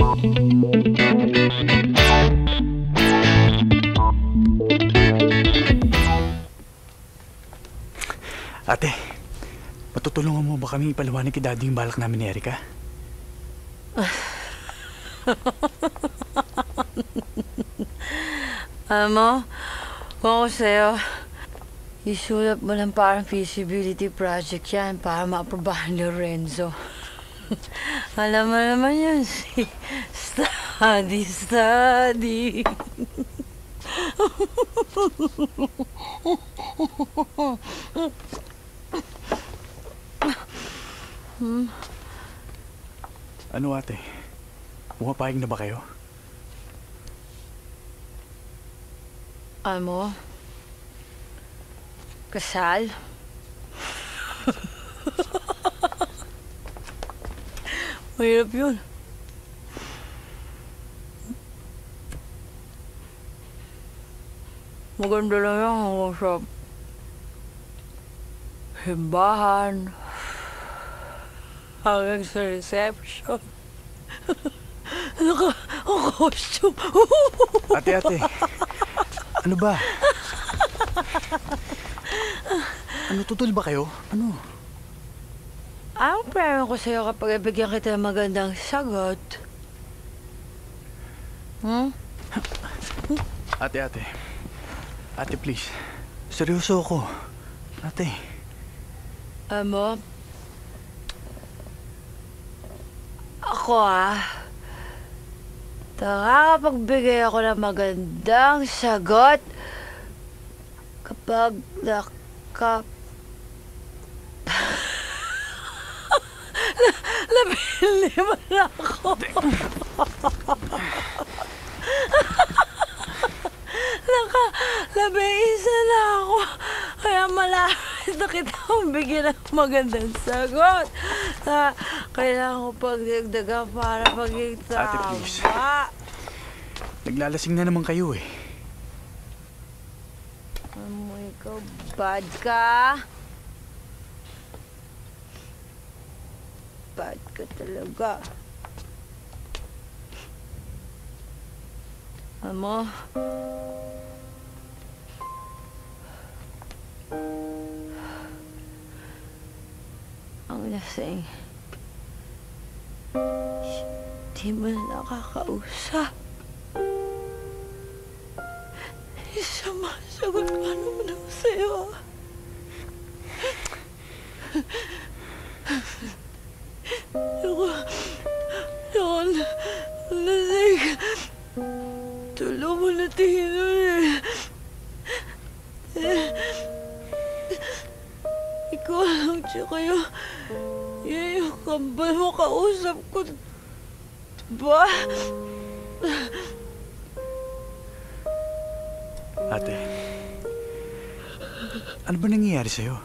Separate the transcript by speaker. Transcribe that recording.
Speaker 1: Ate, matutulungan mo ba kami ipaliwanag kay Daddy yung balak namin ni Erica?
Speaker 2: Alam mo, kung ako sa'yo, isulat mo lang parang feasibility project yan para ma-aprobahan ni Lorenzo. Alam mo naman yun, si study.
Speaker 1: Ano ate? Pumapayag na ba kayo?
Speaker 2: Alam mo, kasal? Mahirap yun. Maganda lang yan hanggang sa simbahan, hanggang sa reception. Ang costume.
Speaker 1: Ate, ano ba? Ano, tutol ba kayo? Ano?
Speaker 2: Ang prema ko sa'yo kapag ibigyan kita ng magandang sagot.
Speaker 1: Ate. Ate, please. Seryoso ako. Ate.
Speaker 2: Mo, ako nakakapagbigay ako ng magandang sagot kapag labing-lima na ako. Labing-isa na ako. Kaya malapit na kitang bigyan ng magandang sagot. Kailangan ko pagdagdagan para maging tama.
Speaker 1: Ate, please. Naglalasing na naman kayo eh.
Speaker 2: Ano ikaw, bad ka? Bad ka talaga. Amo, ang lasing. Di mo na nakakausap. Sumasagot ka naman ako sa'yo. Ako, lasing. Tulong mo na tingin ikaw lang siya kayo. Yan yung kambal mo kausap ko. Diba?
Speaker 1: Ate, ano ba nangyayari sa'yo?